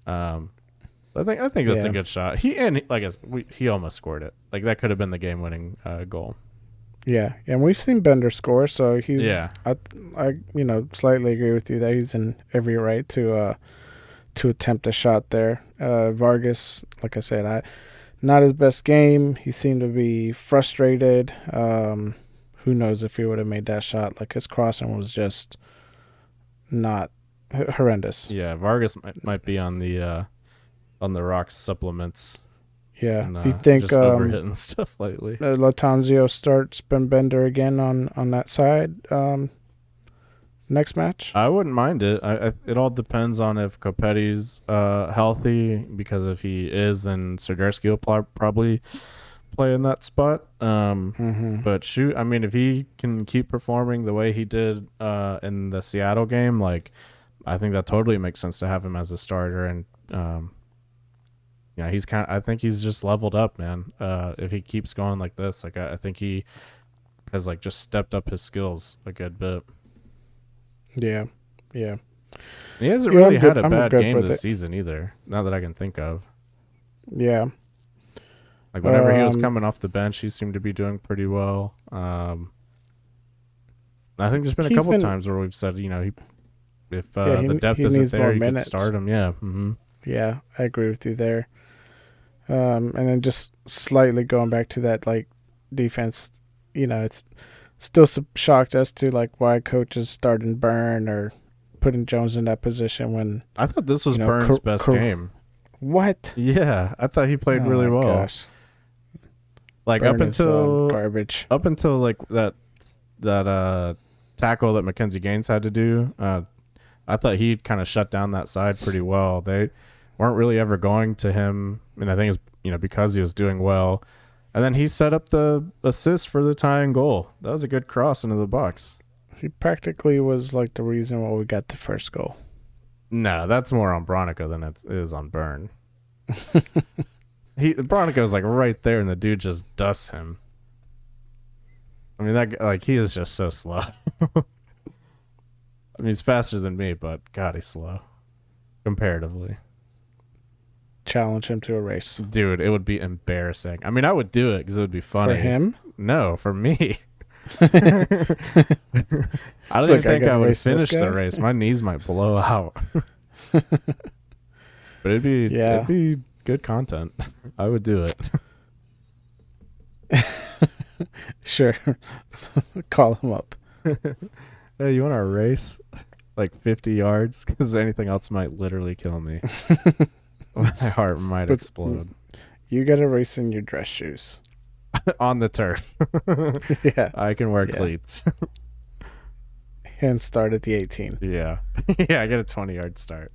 I think that's a good shot. He almost scored it. Like, that could have been the game-winning goal. Yeah, and we've seen Bender score, so he's. Yeah. I slightly agree with you that he's in every right to attempt a shot there. Vargas, like I said, not his best game. He seemed to be frustrated. Who knows if he would have made that shot? Like, his crossing was just not horrendous. Yeah, Vargas might be on the Rocks supplements. Yeah. And, do you think just overhitting stuff lately? Latanzio starts Ben Bender again on that side next match? I wouldn't mind it. It all depends on if Kopetti's healthy, because if he is, then Sergerski will probably play in that spot. But shoot, I mean, if he can keep performing the way he did in the Seattle game, like, I think that totally makes sense to have him as a starter. And I think he's just leveled up, man. If he keeps going like this, like, I think he has like just stepped up his skills a good bit. Yeah. He hasn't really had a bad game this season either, not that I can think of. Yeah. Like, whenever he was coming off the bench, he seemed to be doing pretty well. I think there's been a couple times where we've said, if the depth isn't there, you can start him. Yeah. Mm-hmm. Yeah, I agree with you there. And then just slightly going back to that, like, defense, it's still shocked as to, like, why coaches starting Byrne or putting Jones in that position when... I thought this was Byrne's best game. What? Yeah, I thought he played really well. Gosh. Like, Byrne up until garbage. Up until like that tackle that Mackenzie Gaines had to do, I thought he kind of shut down that side pretty well. They weren't really ever going to him, and I think it's because he was doing well. And then he set up the assist for the tying goal. That was a good cross into the box. He practically was like the reason why we got the first goal. No, that's more on Bronica than it is on Byrne. Bronico's like right there, and the dude just dusts him. I mean, he is just so slow. I mean, he's faster than me, but God, he's slow comparatively. Challenge him to a race. Dude, it would be embarrassing. I mean, I would do it because it would be funny. For him? No, for me. I don't even think I would finish the race. My knees might blow out. But it'd be good content. I would do it. Sure. Call him up. Hey, you want to race like 50 yards? Because anything else might literally kill me. My heart might explode. You got to race in your dress shoes. On the turf. Yeah. I can wear cleats. And start at the 18. Yeah. Yeah, I get a 20-yard start.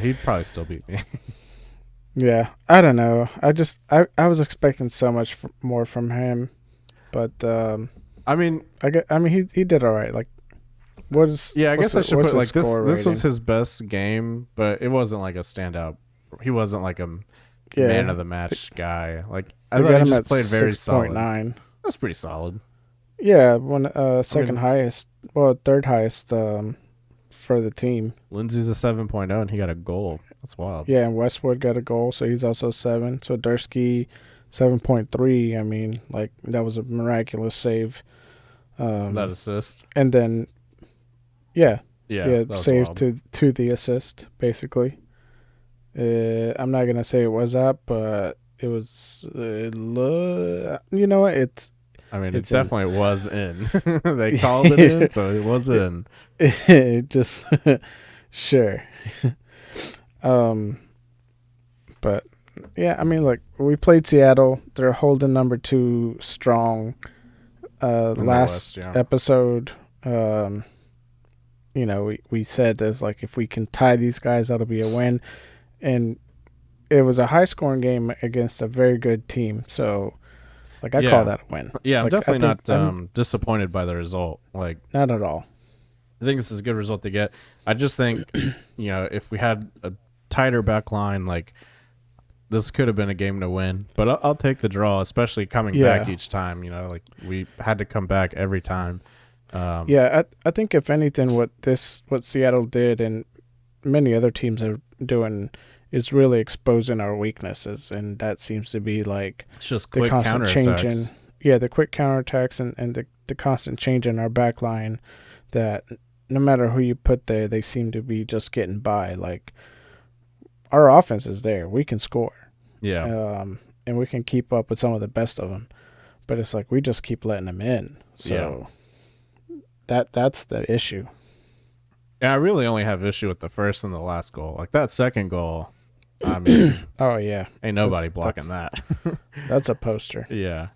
He'd probably still beat me. Yeah. I don't know. I was expecting so much more from him. But I mean, he did all right. Like, I guess I should put like this was his best game, but it wasn't like a standout. He wasn't like a man of the match guy. Like, I thought he just played very solid. 6.9. That's pretty solid. Yeah, third highest for the team. Lindsay's a 7.0 and he got a goal. That's wild. Yeah, and Westwood got a goal, so he's also 7. So Dursky 7.3. I mean, like, that was a miraculous save. That assist. And then save wild. to the assist, basically. I'm not gonna say it was up, but it was. You know what? It definitely was in. They called it in, so it was in. It just sure. But yeah, I mean, look, we played Seattle. They're holding number 2 strong. Last episode, we said there's like, if we can tie these guys, that'll be a win. And it was a high scoring game against a very good team. So, like, I call that a win. Yeah, like, I'm definitely not disappointed by the result. Like, not at all. I think this is a good result to get. I just think, if we had a tighter back line, like, this could have been a game to win. But I'll take the draw, especially coming back each time. Like, we had to come back every time. I think if anything, what Seattle did and many other teams are doing is really exposing our weaknesses, and that seems to be like it's just the quick constant change in, counterattacks. the quick counterattacks and the constant change in our back line, that no matter who you put there, they seem to be just getting by. Like, our offense is there. We can score. Yeah. And we can keep up with some of the best of them. But it's like we just keep letting them in. So that's the issue. Yeah, I really only have issue with the first and the last goal. Like, that second goal, I mean, oh yeah, ain't nobody blocking that. That's a poster. Yeah.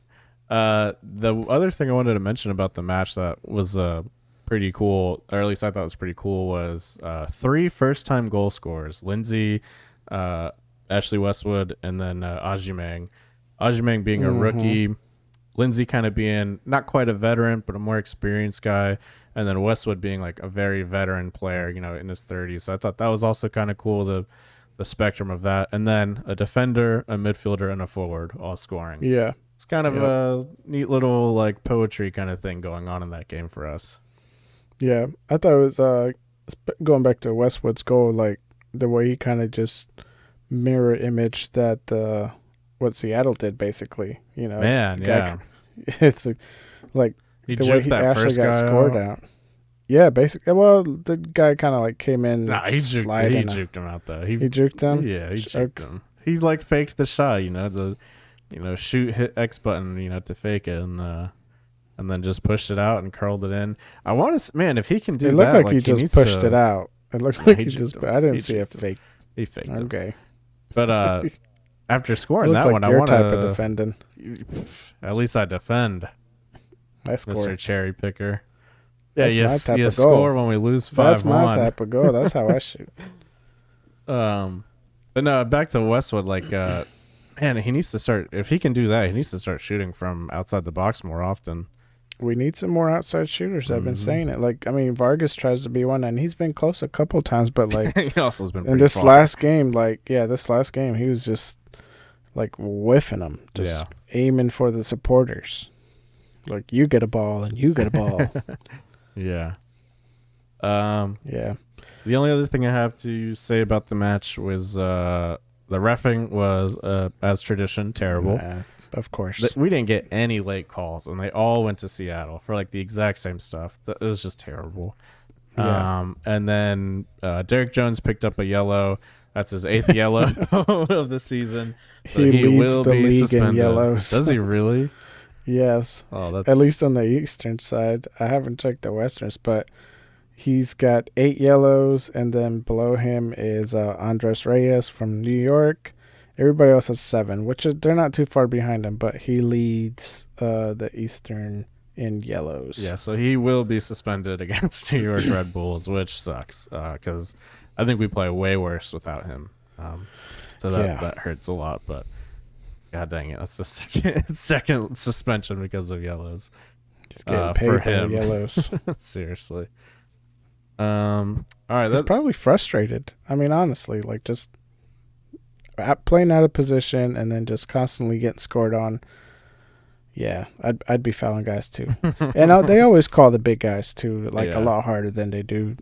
The other thing I wanted to mention about the match that was pretty cool, or at least I thought was pretty cool, was 3 first-time goal scorers: Lindsay, Ashley Westwood, and then Ajimang. Ajimang being a rookie, Lindsay kind of being not quite a veteran, but a more experienced guy, and then Westwood being like a very veteran player, in his 30s. So I thought that was also kind of cool, the spectrum of that. And then a defender, a midfielder, and a forward all scoring. Yeah. It's kind of a neat little like poetry kind of thing going on in that game for us. Yeah, I thought it was going back to Westwood's goal, like the way he kind of just mirror image that what Seattle did, basically. Man, yeah. It's like he the way he that actually first got guy scored out. Yeah, basically. Well, the guy kind of like came in. Nah, he juked him out though. He juked him. Yeah, he juked him. He like faked the shot, the shoot hit X button, to fake it, and then just pushed it out and curled it in. I want to, man, if he can do that. It looked like he just pushed it out. It looked like he just. I didn't see a fake. He faked it. Okay. But after scoring that like one, I your want type of defending. At least I defend. I score. Mr. Cherry Picker. Yeah, that's my type of score goal. when we lose 5-1. That's my type of goal. That's how I shoot. But no, back to Westwood. Like, man, Man, he needs to start. If he can do that, he needs to start shooting from outside the box more often. We need some more outside shooters. I've been saying it. Like, I mean, Vargas tries to be one, and he's been close a couple times, but like He also has been in pretty this far. last game, this last game, he was just like whiffing them, just aiming for the supporters. Like, you get a ball and you get a ball. Yeah. Yeah. The only other thing I have to say about the match was the reffing was, as tradition, terrible. Of course. We didn't get any late calls, and they all went to Seattle for like the exact same stuff. It was just terrible. Yeah. And then Derek Jones picked up a yellow. That's his 8th yellow of the season. So He leads will the be league in suspended. yellows. Does he really? Yes. Oh, that's at least on the eastern side. I haven't checked the westerns, but he's got 8 yellows, and then below him is Andres Reyes from New York. Everybody else has 7, which is they're not too far behind him, but he leads the Eastern in yellows. Yeah, so he will be suspended against New York Red Bulls, which sucks because I think we play way worse without him. So that hurts a lot, but god dang it, that's the second suspension because of yellows. He's getting paid for by him. yellows. Seriously. All right, He's probably frustrated. I mean, honestly, like just playing out of position and then just constantly getting scored on. Yeah, I'd be fouling guys too. And they always call the big guys too, like a lot harder than they do,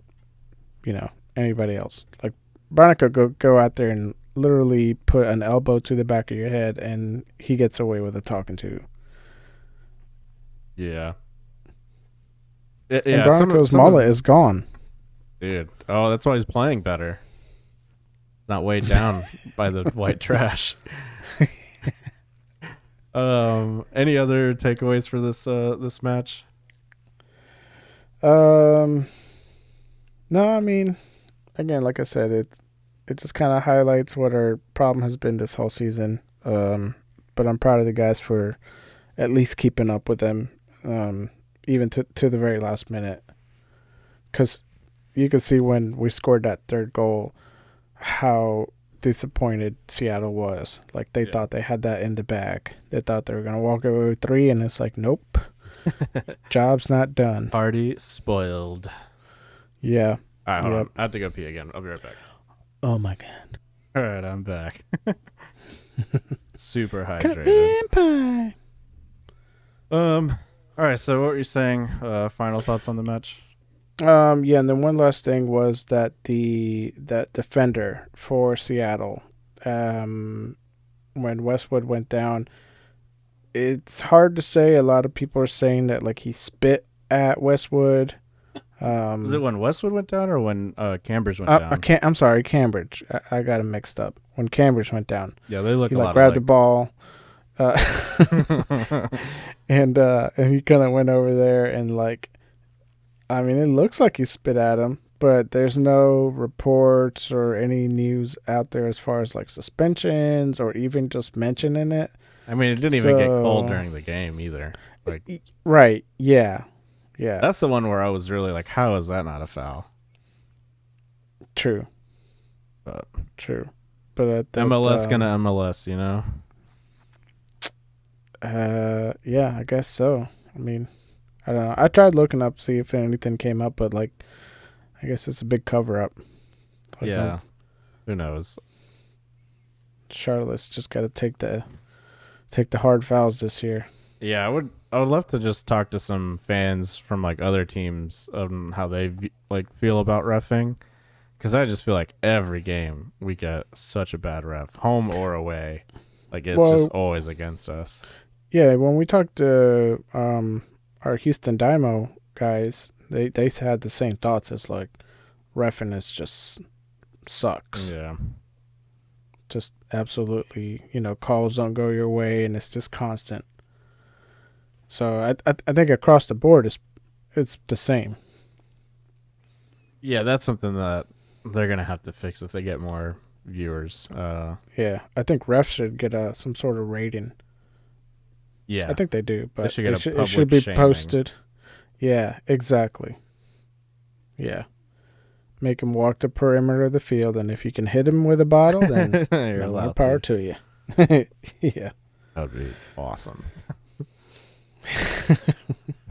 anybody else. Like Barnica go out there and literally put an elbow to the back of your head, and he gets away with a talking to. Yeah. And Barnica's mullet is gone. Dude, that's why he's playing better. Not weighed down by the white trash. Any other takeaways for this match? No, I mean, again, like I said, it just kind of highlights what our problem has been this whole season. But I'm proud of the guys for at least keeping up with them, even to the very last minute. Because you could see when we scored that third goal how disappointed Seattle was. Like, they thought they had that in the bag. They thought they were going to walk away with 3, and it's like, nope. Job's not done. Party spoiled. Yeah. All right, hold on. I have to go pee again. I'll be right back. Oh, my God. All right, I'm back. Super hydrated. Pie. All right, so what were you saying? Final thoughts on the match? Yeah, and then one last thing was that that defender for Seattle, when Westwood went down, it's hard to say. A lot of people are saying that like he spit at Westwood. Is it when Westwood went down or when Cambridge went down? I'm sorry, Cambridge. I got him mixed up. When Cambridge went down, Yeah, they look he a lot grabbed the alike. ball, and he kind of went over there and like. I mean, it looks like he spit at him, but there's no reports or any news out there as far as like suspensions or even just mentioning it. I mean, it didn't even get called during the game either. Like, right? Yeah. That's the one where I was really like, how is that not a foul? True. But True. But MLS gonna MLS, you know? Yeah, I guess so. I mean, I don't know. I tried looking up, see if anything came up, but like, I guess it's a big cover up. Yeah. Who knows? Charlotte's just got to take the hard fouls this year. Yeah, I would love to just talk to some fans from like other teams on how they like feel about reffing, because I just feel like every game we get such a bad ref, home or away. Like it's just always against us. Yeah, when we talked to our Houston Dynamo guys, they had the same thoughts. It's like reffing is just sucks. Yeah. Just absolutely, calls don't go your way, and it's just constant. So I think across the board it's the same. Yeah, that's something that they're gonna have to fix if they get more viewers. Yeah, I think refs should get some sort of rating. Yeah, I think they do, but it should be shaming. posted. Yeah, exactly. Yeah. Make him walk the perimeter of the field, and if you can hit him with a bottle, then You're more allowed power to. to you. Yeah. That would be awesome.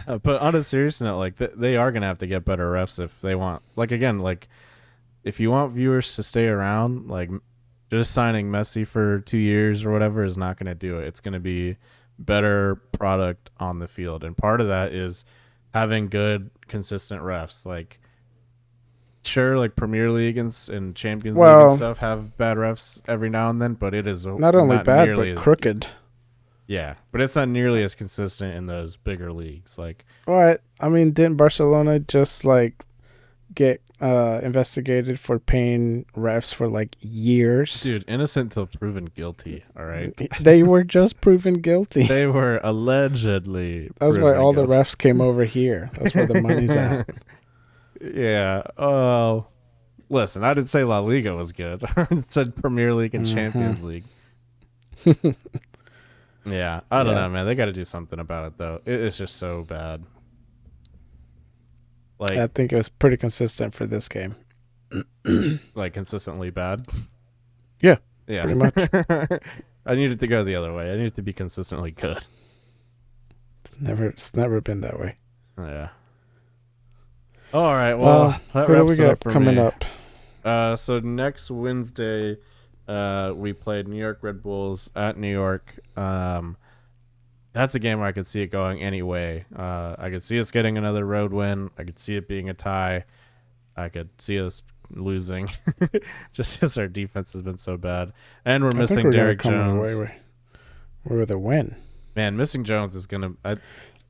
But on a serious note, like they are gonna have to get better refs if they want. Like again, like if you want viewers to stay around, like just signing Messi for 2 years or whatever is not gonna do it. It's gonna be better product on the field, and part of that is having good, consistent refs. Like sure, like Premier League and Champions League and stuff have bad refs every now and then, but it is not only bad but crooked. Yeah, but it's not nearly as consistent in those bigger leagues. Like, what? I mean, didn't Barcelona just like get investigated for paying refs for like years? dude, innocent till proven guilty. All right, They were just proven guilty. they were allegedly. That's why all guilty. the refs came over here. That's where the money's at. Yeah. Oh, listen, I didn't say La Liga was good. I said Premier League and Champions League. Yeah, I don't know, man. They got to do something about it, though. It's just so bad. Like, I think it was pretty consistent for this game. like consistently bad. Yeah, Yeah, pretty much. I needed to go the other way. I needed to be consistently good. It's never been that way. Yeah. All right. Well, that who do wraps we it got up for coming me. up? So next Wednesday, we played New York Red Bulls at New York. That's a game where I could see it going any way. I could see us getting another road win. I could see it being a tie. I could see us losing, just because our defense has been so bad, and we're missing Derek Jones. With a win. Man, missing Jones is gonna.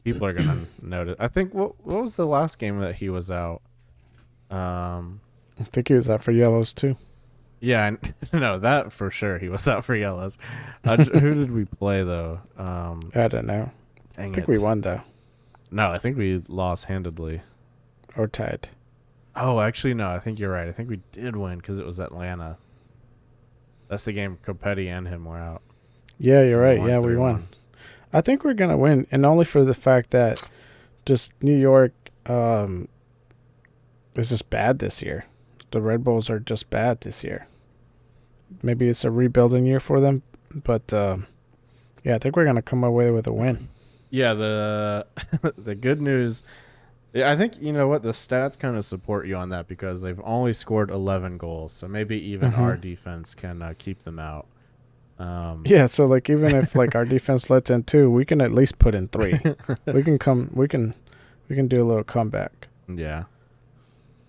People are gonna notice. I think what was the last game that he was out? I think he was out for yellows too. Yeah, no, that for sure. He was out for yellows. Who did we play though? I don't know. I think we won though, No, I think we lost handedly. or tied. Oh, actually, no. I think you're right. I think we did win because it was Atlanta. That's the game Copetti and him were out. Yeah, you're right. Yeah, we 3-1. won. I think we're gonna win, and only for the fact that just New York is just bad this year. The Red Bulls are just bad this year. Maybe it's a rebuilding year for them, but yeah, I think we're gonna come away with a win. Yeah, the the good news. I think you know what the stats kind of support you on that because they've only scored 11 goals, so maybe even our defense can keep them out. Yeah, so like even if like our defense lets in 2, we can at least put in 3. We can do a little comeback. Yeah,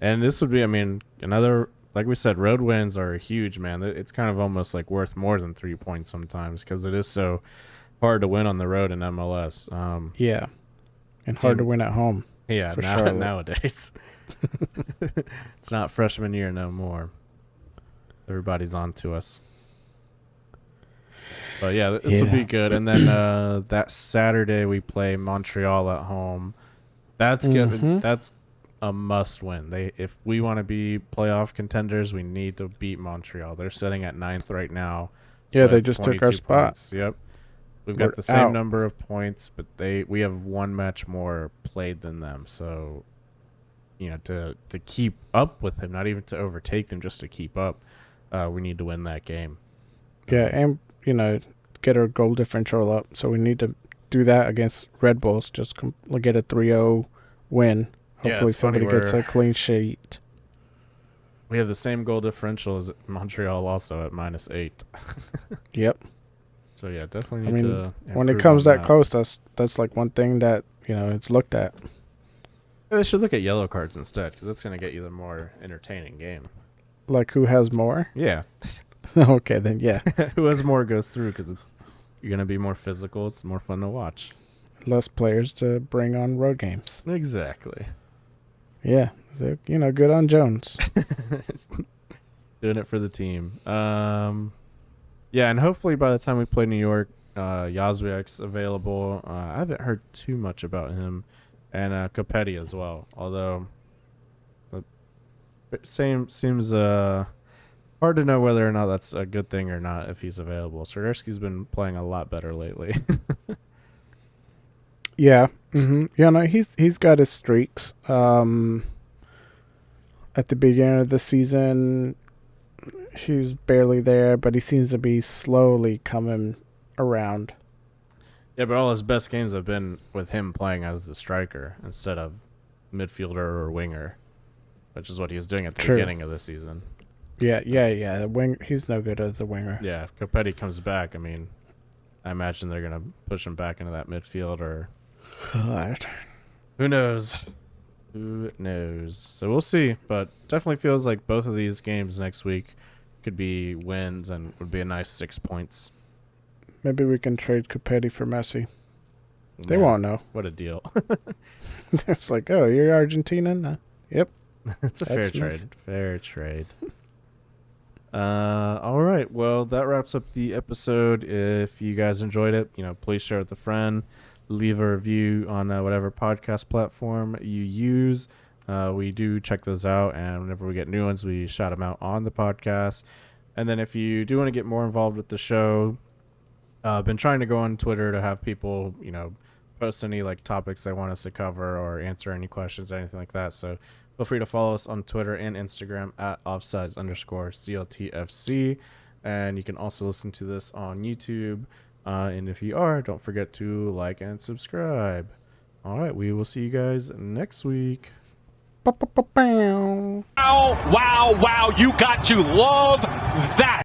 and this would be, I mean, another, like we said, road wins are huge, man. It's kind of almost like worth more than 3 points sometimes because it is so hard to win on the road in MLS. Yeah, and hard to win at home. Yeah, nowadays. It's not freshman year no more. Everybody's on to us. But yeah, this will be good. And then that Saturday we play Montreal at home. That's good. That's a must win. If we want to be playoff contenders, we need to beat Montreal. They're sitting at 9th right now. Yeah, they just took our spot. Points. Yep. We've got the same number of points, but we have one match more played than them. So, you know, to keep up with them, not even to overtake them, just to keep up, we need to win that game. Yeah, and you know, get our goal differential up. So we need to do that against Red Bulls. Just get a 3-0 win. Hopefully somebody gets a clean sheet. We have the same goal differential as Montreal, also at -8. Yep. So yeah, definitely need to. When it comes that close, that's like one thing that it's looked at. They should look at yellow cards instead, because that's going to get you the more entertaining game. Like who has more? Yeah. Okay, then yeah. Who has more goes through, because you're going to be more physical. It's more fun to watch. Less players to bring on road games. Exactly. Yeah, so, good on Jones. Doing it for the team. Yeah, and hopefully by the time we play New York, Yazwiak's available. I haven't heard too much about him, and Copetti as well. Although, it seems hard to know whether or not that's a good thing or not if he's available. Swiderski's been playing a lot better lately. Yeah. Yeah, no, he's got his streaks. At the beginning of the season, he was barely there, but he seems to be slowly coming around. Yeah, but all his best games have been with him playing as the striker instead of midfielder or winger, which is what he was doing at the beginning of the season. Yeah. The wing. He's no good as a winger. Yeah, if Copetti comes back, I mean, I imagine they're gonna push him back into that midfield, or God. who knows? Who knows? So we'll see, but definitely feels like both of these games next week could be wins and would be a nice 6 points. Maybe we can trade Copetti for Messi. They Man, won't know. What a deal. It's like, oh, you're Argentinian? Yep. It's a fair That's trade. nice. Fair trade. All right. Well, that wraps up the episode. If you guys enjoyed it, please share with a friend. Leave a review on whatever podcast platform you use. We do check those out, and whenever we get new ones, we shout them out on the podcast. And then if you do want to get more involved with the show, I've been trying to go on Twitter to have people, post any topics they want us to cover or answer any questions, anything like that. So feel free to follow us on Twitter and Instagram at offsides_CLTFC. And you can also listen to this on YouTube. And if you are, don't forget to like and subscribe. All right, we will see you guys next week. Bow. Wow, wow, wow. You got to love that.